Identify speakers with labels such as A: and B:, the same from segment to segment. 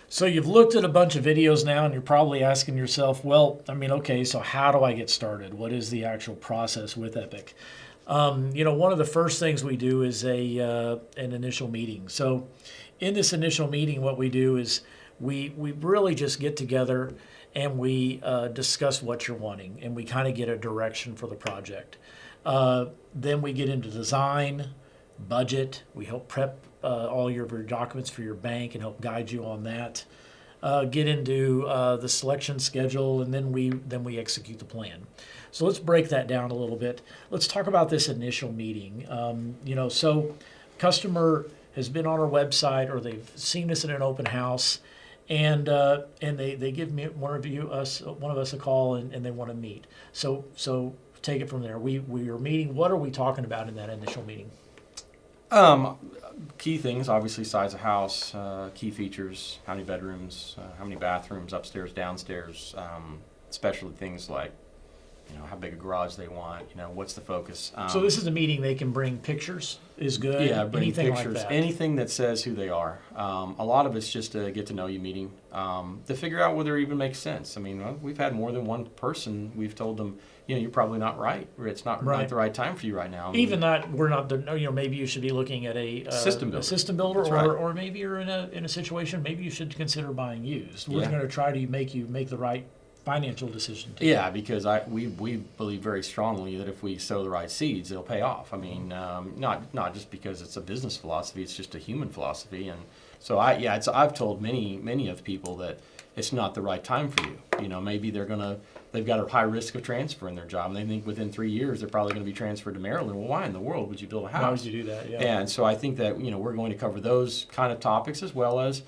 A: So you've looked at a bunch of videos now, and you're probably asking yourself, well, okay, so how do I get started? What is the actual process with Epic? One of the first things we do is an initial meeting. So in this initial meeting, what we do is we really just get together and we discuss what you're wanting, and we kind of get a direction for the project. Then we get into design, budget. We help prep all your documents for your bank and help guide you on that. Get into the selection schedule, and then we execute the plan. So let's break that down a little bit. Let's talk about this initial meeting. So customer has been on our website, or they've seen us in an open house, and they give me one of us a call, and they want to meet. So take it from there. We are meeting. What are we talking about in that initial meeting?
B: Key things, obviously, size of house, key features, how many bedrooms, how many bathrooms, upstairs, downstairs, especially things like, how big a garage they want, what's the focus.
A: So this is a meeting they can bring pictures is good?
B: Yeah, bring
A: anything
B: pictures,
A: like that.
B: anything that says who they are. A lot of it's just a get to know you meeting to figure out whether it even makes sense. We've had more than one person, we've told them, you're probably not right, or it's not the right time for you right now.
A: Even that we're not, maybe you should be looking at a
B: system builder,
A: or maybe you're in a situation, maybe you should consider buying used. We're going to try to make you make the right financial decision.
B: Yeah, because we believe very strongly that if we sow the right seeds, it'll pay off. Not just because it's a business philosophy; it's just a human philosophy. And so I've told many of people that it's not the right time for you. Maybe they've got a high risk of transfer in their job, and they think within 3 years they're probably going to be transferred to Maryland. Well, why in the world would you build a house?
A: Why would you do that? Yeah.
B: And so I think that we're going to cover those kind of topics, as well as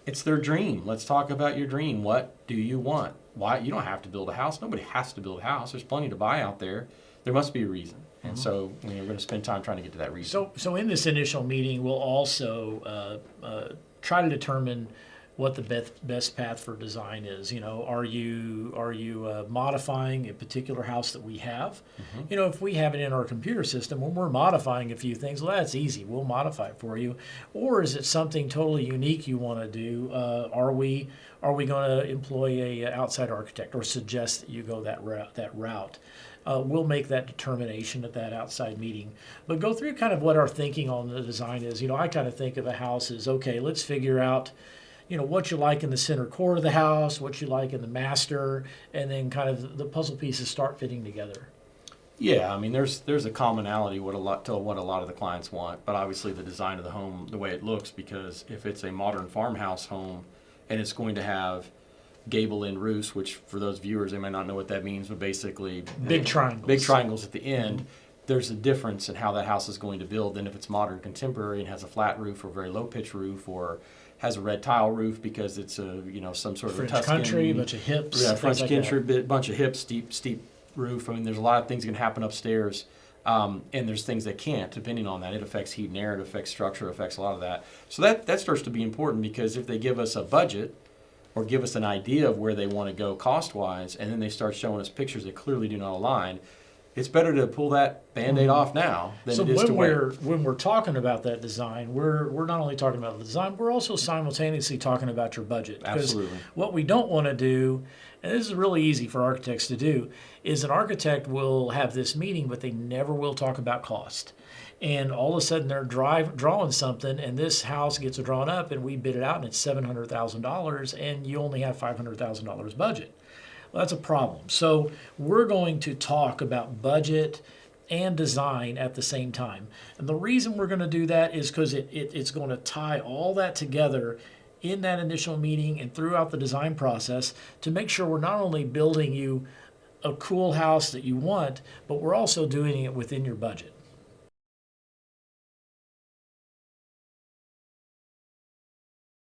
B: it's their dream. Let's talk about your dream. What do you want? Why? You don't have to build a house. Nobody has to build a house. There's plenty to buy out there. There must be a reason. And so we're going to spend time trying to get to that reason.
A: So in this initial meeting, we'll also try to determine what the best path for design is. Are you modifying a particular house that we have?
B: Mm-hmm.
A: If we have it in our computer system, when we're modifying a few things, well, that's easy. We'll modify it for you. Or is it something totally unique you want to do? Are we going to employ a outside architect, or suggest that you go that route? We'll make that determination at that outside meeting. But go through kind of what our thinking on the design is. I kind of think of a house as, okay, let's figure out what you like in the center core of the house, what you like in the master, and then kind of the puzzle pieces start fitting together.
B: Yeah, there's a commonality to what a lot of the clients want, but obviously the design of the home, the way it looks, because if it's a modern farmhouse home and it's going to have gable-end roofs, which for those viewers, they may not know what that means, but basically
A: big triangles.
B: Big triangles at the end. Mm-hmm. There's a difference in how that house is going to build than if it's modern contemporary and has a flat roof or very low pitch roof, or has a red tile roof because it's some sort of
A: French
B: a Tuscan
A: country, bunch of hips.
B: Yeah, French
A: like
B: country, bunch of hips, steep roof. There's a lot of things that can happen upstairs, and there's things that can't, depending on that. It affects heat and air, it affects structure, it affects a lot of that. So that starts to be important, because if they give us a budget or give us an idea of where they want to go cost-wise, and then they start showing us pictures that clearly do not align, it's better to pull that Band-Aid off now than it is to wait.
A: When we're talking about that design, we're not only talking about the design, we're also simultaneously talking about your budget.
B: Absolutely.
A: What we don't want to do, and this is really easy for architects to do, is an architect will have this meeting, but they never will talk about cost. And all of a sudden they're drawing something, and this house gets drawn up, and we bid it out, and it's $700,000, and you only have $500,000 budget. Well, that's a problem. So we're going to talk about budget and design at the same time. And the reason we're going to do that is because it's going to tie all that together in that initial meeting and throughout the design process to make sure we're not only building you a cool house that you want, but we're also doing it within your budget.